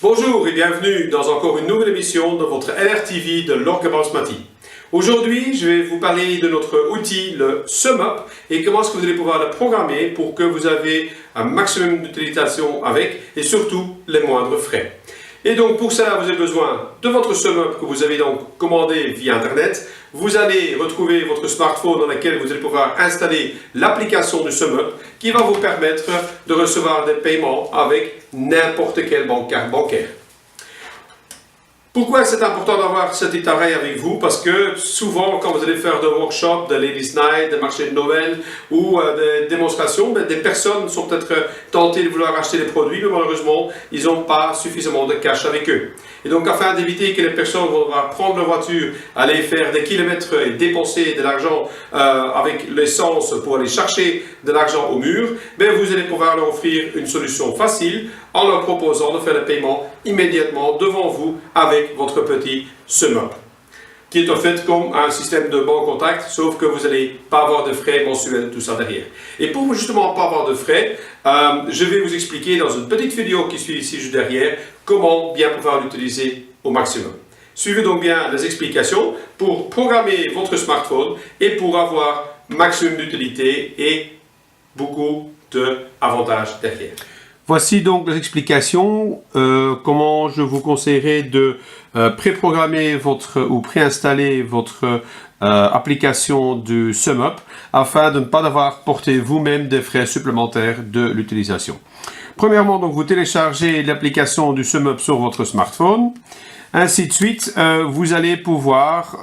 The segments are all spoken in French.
Bonjour et bienvenue dans encore une nouvelle émission de votre LRTV de Lorca Basmati. Aujourd'hui, je vais vous parler de notre outil, le SumUp, et comment est-ce que vous allez pouvoir le programmer pour que vous avez un maximum d'utilisation avec et surtout les moindres frais. Et donc pour cela, vous avez besoin de votre SumUp que vous avez donc commandé via Internet. Vous allez retrouver votre smartphone dans lequel vous allez pouvoir installer l'application du SumUp qui va vous permettre de recevoir des paiements avec n'importe quelle carte bancaire. Pourquoi c'est important d'avoir cet appareil avec vous? Parce que souvent, quand vous allez faire des workshops, des Ladies Night, des marchés de Noël ou des démonstrations, des personnes sont peut-être tentées de vouloir acheter des produits, mais malheureusement, ils n'ont pas suffisamment de cash avec eux. Et donc, afin d'éviter que les personnes vont devoir prendre leur voiture, aller faire des kilomètres et dépenser de l'argent avec l'essence pour aller chercher de l'argent au mur, vous allez pouvoir leur offrir une solution facile en leur proposant de faire le paiement immédiatement devant vous avec votre petit SumUp, qui est en fait comme un système de banque contact, sauf que vous n'allez pas avoir de frais mensuels, tout ça derrière. Et pour justement pas avoir de frais, je vais vous expliquer dans une petite vidéo qui suit ici juste derrière, comment bien pouvoir l'utiliser au maximum. Suivez donc bien les explications pour programmer votre smartphone et pour avoir maximum d'utilité et beaucoup d'avantages derrière. Voici donc les explications, comment je vous conseillerais de préprogrammer ou préinstaller votre application du SumUp afin de ne pas avoir porté vous-même des frais supplémentaires de l'utilisation. Premièrement, donc, vous téléchargez l'application du SumUp sur votre smartphone. Ainsi de suite, vous allez pouvoir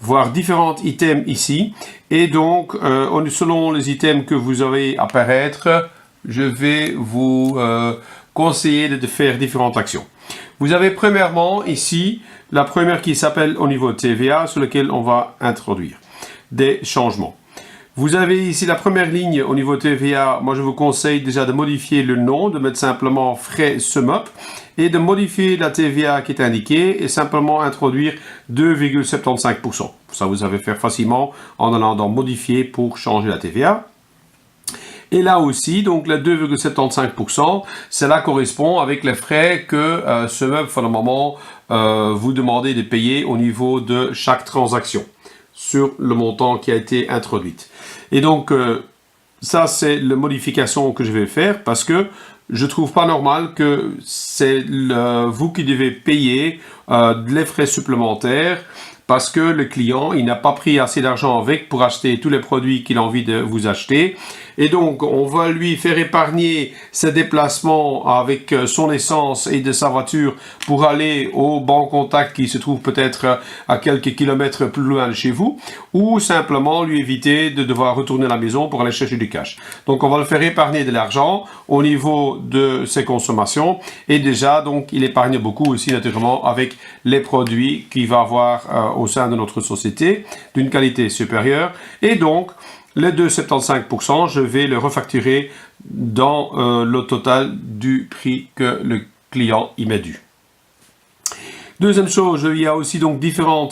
voir différents items ici. Et donc, selon les items que vous avez apparaître, je vais vous conseiller de faire différentes actions. Vous avez premièrement ici, la première qui s'appelle au niveau TVA, sur lequel on va introduire des changements. Vous avez ici la première ligne au niveau TVA. Moi, je vous conseille déjà de modifier le nom, de mettre simplement frais SumUp et de modifier la TVA qui est indiquée et simplement introduire 2,75%. Ça, vous savez faire facilement en allant dans modifier pour changer la TVA. Et là aussi, donc la 2,75%, cela correspond avec les frais que SumUp, pour le moment, vous demandez de payer au niveau de chaque transaction sur le montant qui a été introduite. Et donc, ça, c'est la modification que je vais faire parce que je trouve pas normal que c'est vous qui devez payer les frais supplémentaires parce que le client, il n'a pas pris assez d'argent avec pour acheter tous les produits qu'il a envie de vous acheter. Et donc, on va lui faire épargner ses déplacements avec son essence et de sa voiture pour aller au banc contact qui se trouve peut-être à quelques kilomètres plus loin de chez vous, ou simplement lui éviter de devoir retourner à la maison pour aller chercher du cash. Donc, on va le faire épargner de l'argent au niveau de ses consommations. Et déjà, donc, il épargne beaucoup aussi naturellement avec les produits qu'il va avoir au sein de notre société d'une qualité supérieure. Et donc, les 2,75%, je vais le refacturer dans le total du prix que le client y met dû. Deuxième chose, il y a aussi donc différents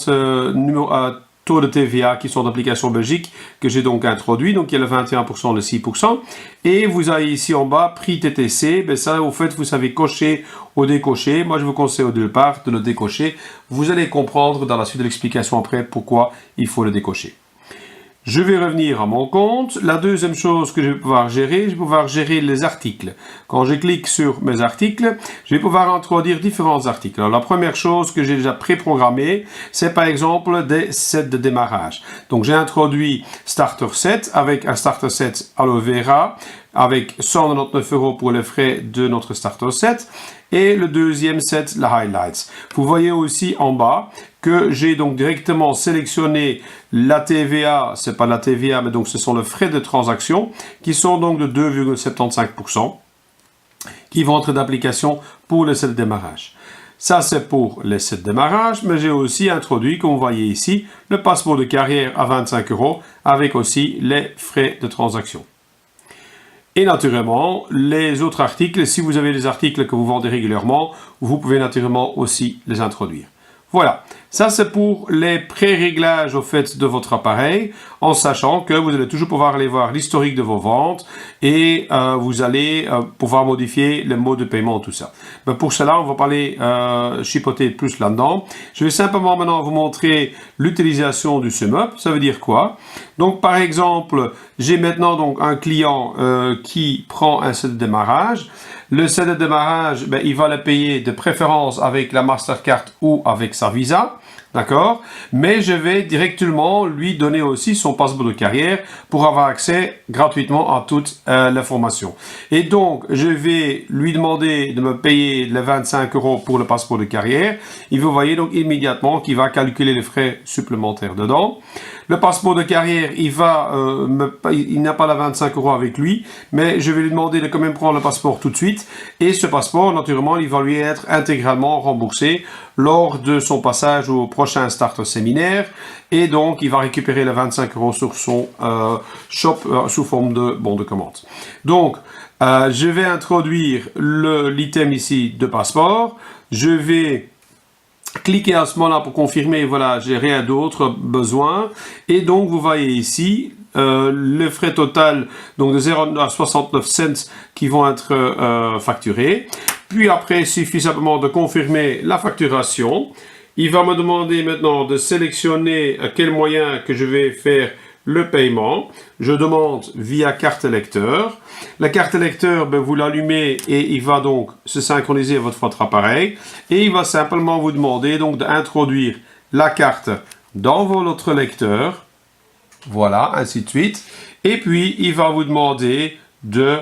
taux de TVA qui sont d'application Belgique que j'ai donc introduit. Donc il y a le 21%, le 6%. Et vous avez ici en bas prix TTC. Ça, au fait, vous savez cocher ou décocher. Moi, je vous conseille au départ de le décocher. Vous allez comprendre dans la suite de l'explication après pourquoi il faut le décocher. Je vais revenir à mon compte. La deuxième chose que je vais pouvoir gérer les articles. Quand je clique sur mes articles, je vais pouvoir introduire différents articles. Alors, la première chose que j'ai déjà préprogrammée, c'est par exemple des sets de démarrage. Donc, j'ai introduit Starter Set avec un Starter Set Aloe Vera avec 199 € pour les frais de notre Starter Set. Et le deuxième set, la Highlights. Vous voyez aussi en bas que j'ai donc directement sélectionné la TVA, c'est pas la TVA, mais donc ce sont les frais de transaction qui sont donc de 2,75% qui vont être d'application pour les sets de démarrage. Ça, c'est pour les sets de démarrage, mais j'ai aussi introduit, comme vous voyez ici, le passeport de carrière à 25 € avec aussi les frais de transaction. Et naturellement, les autres articles, si vous avez des articles que vous vendez régulièrement, vous pouvez naturellement aussi les introduire. Voilà, ça c'est pour les pré-réglages au fait de votre appareil, en sachant que vous allez toujours pouvoir aller voir l'historique de vos ventes et vous allez pouvoir modifier le mode de paiement, tout ça. Ben pour cela, on va pas aller chipoter plus là-dedans. Je vais simplement maintenant vous montrer l'utilisation du SumUp. Ça veut dire quoi? Donc par exemple, j'ai maintenant donc un client qui prend un set de démarrage. Le set de démarrage, ben, il va le payer de préférence avec la Mastercard ou avec sa Visa, d'accord? Mais je vais directement lui donner aussi son passeport de carrière pour avoir accès gratuitement à toute l'information. Et donc, je vais lui demander de me payer les 25 € pour le passeport de carrière. Et vous voyez donc immédiatement qu'il va calculer les frais supplémentaires dedans. Le passeport de carrière, il n'a pas la 25 € avec lui, mais je vais lui demander de quand même prendre le passeport tout de suite. Et ce passeport, naturellement, il va lui être intégralement remboursé lors de son passage au prochain Starter Séminaire. Et donc, il va récupérer les 25 € sur son shop sous forme de bon de commande. Donc, je vais introduire l'item ici de passeport. Je vais cliquez à ce moment-là pour confirmer, voilà, j'ai rien d'autre besoin. Et donc, vous voyez ici, le frais total donc de 0,69 cents qui vont être facturés. Puis après, il suffit simplement de confirmer la facturation. Il va me demander maintenant de sélectionner à quel moyen que je vais faire le paiement. Je demande via carte lecteur. La carte lecteur, ben, vous l'allumez et il va donc se synchroniser à votre appareil. Et il va simplement vous demander donc d'introduire la carte dans votre lecteur. Voilà, ainsi de suite. Et puis, il va vous demander de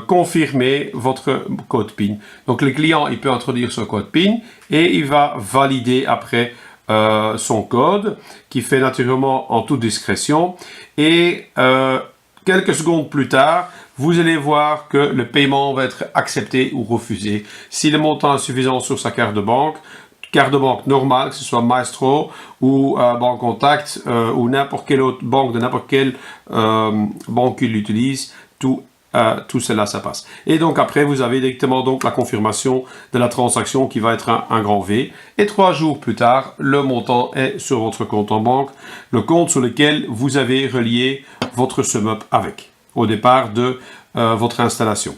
confirmer votre code PIN. Donc, le client, il peut introduire son code PIN et il va valider après son code, qui fait naturellement en toute discrétion. Et quelques secondes plus tard, vous allez voir que le paiement va être accepté ou refusé. Si le montant est suffisant sur sa carte de banque normale, que ce soit Maestro ou Banque Contact ou n'importe quelle autre banque de n'importe quelle banque qu'il utilise, tout cela, ça passe. Et donc après, vous avez directement donc la confirmation de la transaction qui va être un grand V. Et 3 jours plus tard, le montant est sur votre compte en banque, le compte sur lequel vous avez relié votre SumUp avec, au départ de votre installation.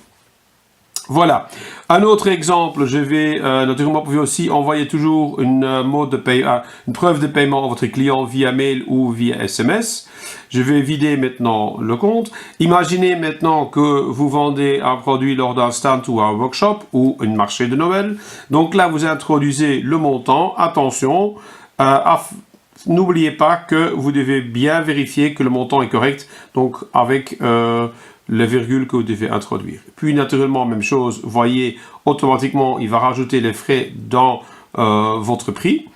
Voilà. Un autre exemple, je vais naturellement, vous pouvez aussi envoyer toujours une preuve de paiement à votre client via mail ou via SMS. Je vais vider maintenant le compte. Imaginez maintenant que vous vendez un produit lors d'un stand ou un workshop ou un marché de Noël. Donc là, vous introduisez le montant. Attention, n'oubliez pas que vous devez bien vérifier que le montant est correct. Donc avec les virgules que vous devez introduire. Puis naturellement, même chose, voyez, automatiquement, il va rajouter les frais dans votre prix.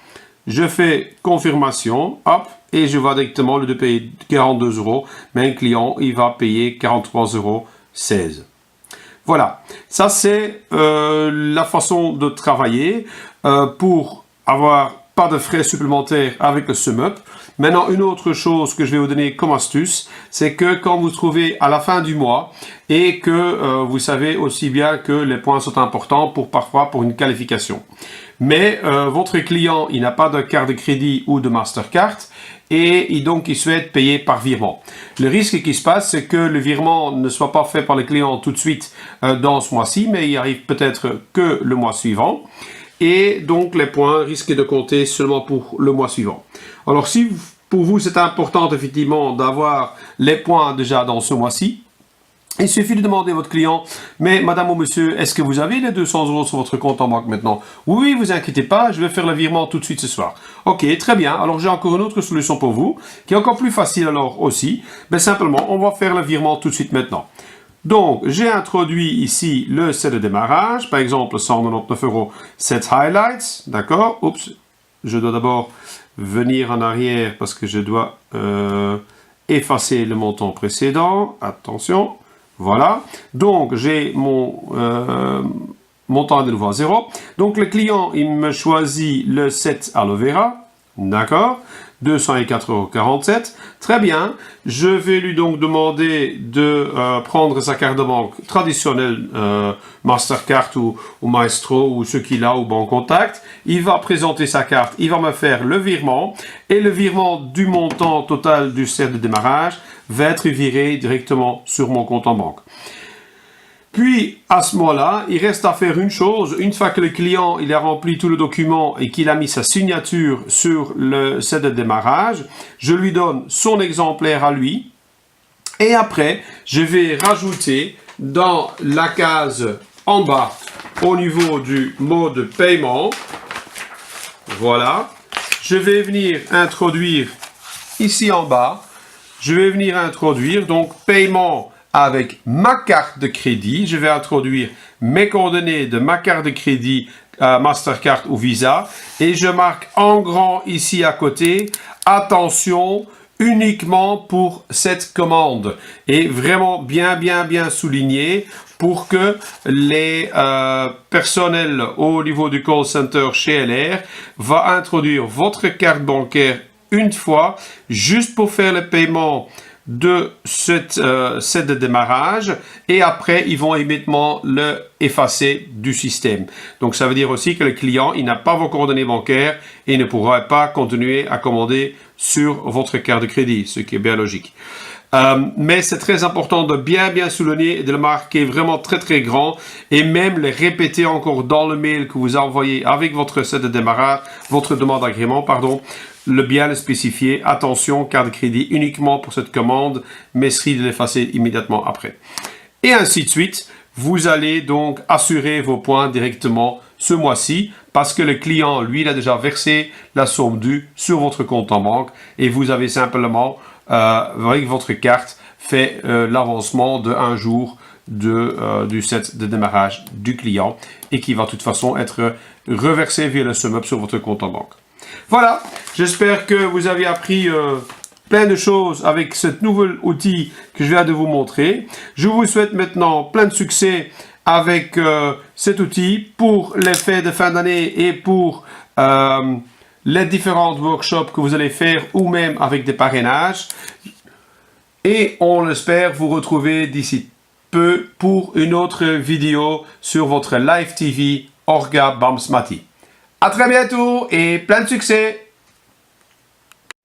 Je fais confirmation, hop, et je vais directement le de payer 42 €, mais un client, il va payer 43,16 €. Voilà, ça c'est la façon de travailler pour avoir pas de frais supplémentaires avec le SumUp. Maintenant, une autre chose que je vais vous donner comme astuce, c'est que quand vous trouvez à la fin du mois et que vous savez aussi bien que les points sont importants parfois pour une qualification. Mais votre client, il n'a pas de carte de crédit ou de Mastercard et donc il souhaite payer par virement. Le risque qui se passe, c'est que le virement ne soit pas fait par le client tout de suite dans ce mois-ci, mais il arrive peut-être que le mois suivant. Et donc, les points risquent de compter seulement pour le mois suivant. Alors, si pour vous, c'est important, effectivement, d'avoir les points déjà dans ce mois-ci, il suffit de demander à votre client, mais madame ou monsieur, est-ce que vous avez les 200 € sur votre compte en banque maintenant? Oui, vous inquiétez pas, je vais faire le virement tout de suite ce soir. Ok, très bien. Alors, j'ai encore une autre solution pour vous, qui est encore plus facile alors aussi. Mais simplement, on va faire le virement tout de suite maintenant. Donc, j'ai introduit ici le set de démarrage, par exemple 199 € set highlights, d'accord? Oups, je dois d'abord venir en arrière parce que je dois effacer le montant précédent. Attention, voilà. Donc, j'ai mon montant de nouveau à 0. Donc, le client, il me choisit le set aloe vera. D'accord? 204,47 €. Très bien. Je vais lui donc demander de prendre sa carte de banque traditionnelle, Mastercard ou Maestro ou ce qu'il a ou Banque Contact. Il va présenter sa carte, il va me faire le virement et le virement du montant total du CET de démarrage va être viré directement sur mon compte en banque. Puis, à ce moment-là, il reste à faire une chose. Une fois que le client il a rempli tout le document et qu'il a mis sa signature sur le set de démarrage, je lui donne son exemplaire à lui. Et après, je vais rajouter dans la case en bas, au niveau du mode paiement, voilà, je vais venir introduire ici en bas, je vais venir introduire donc paiement avec ma carte de crédit. Je vais introduire mes coordonnées de ma carte de crédit Mastercard ou Visa et je marque en grand ici à côté, attention, uniquement pour cette commande et vraiment bien souligné pour que les personnels au niveau du call center chez LR va introduire votre carte bancaire une fois juste pour faire le paiement de cette set de démarrage et après ils vont immédiatement le effacer du système. Donc ça veut dire aussi que le client il n'a pas vos coordonnées bancaires et ne pourra pas continuer à commander sur votre carte de crédit, ce qui est bien logique. Mais c'est très important de bien souligner et de le marquer vraiment très grand et même le répéter encore dans le mail que vous envoyez avec votre set de démarrage, votre demande d'agrément, pardon, bien le spécifier. Attention, carte de crédit uniquement pour cette commande, mais de l'effacer immédiatement après. Et ainsi de suite, vous allez donc assurer vos points directement ce mois-ci parce que le client, lui, il a déjà versé la somme due sur votre compte en banque et vous avez simplement avec votre carte, fait l'avancement de un jour du set de démarrage du client et qui va de toute façon être reversé via le SumUp sur votre compte en banque. Voilà, j'espère que vous avez appris plein de choses avec ce nouvel outil que je viens de vous montrer. Je vous souhaite maintenant plein de succès avec cet outil pour les fêtes de fin d'année et pour les différents workshops que vous allez faire ou même avec des parrainages. Et on l'espère vous retrouver d'ici peu pour une autre vidéo sur votre Live TV Orga Bamsmati. À très bientôt et plein de succès!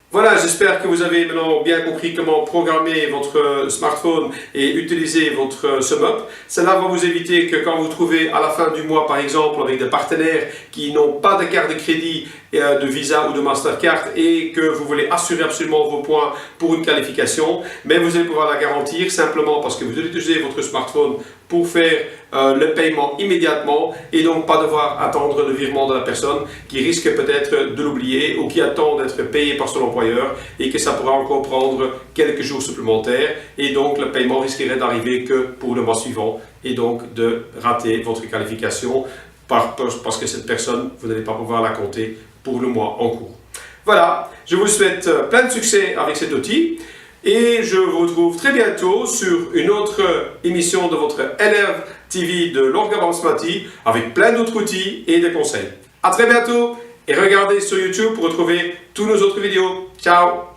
Voilà, j'espère que vous avez maintenant bien compris comment programmer votre smartphone et utiliser votre SumUp. Cela va vous éviter que quand vous trouvez à la fin du mois, par exemple, avec des partenaires qui n'ont pas de carte de crédit, de Visa ou de Mastercard et que vous voulez assurer absolument vos points pour une qualification, mais vous allez pouvoir la garantir simplement parce que vous allez utiliser votre smartphone pour faire le paiement immédiatement et donc pas devoir attendre le virement de la personne qui risque peut-être de l'oublier ou qui attend d'être payé par son employeur et que ça pourra encore prendre quelques jours supplémentaires et donc le paiement risquerait d'arriver que pour le mois suivant et donc de rater votre qualification parce que cette personne, vous n'allez pas pouvoir la compter pour le mois en cours. Voilà, je vous souhaite plein de succès avec cet outil. Et je vous retrouve très bientôt sur une autre émission de votre LR TV de l'Orga Bamsmati avec plein d'autres outils et des conseils. À très bientôt et regardez sur YouTube pour retrouver toutes nos autres vidéos. Ciao!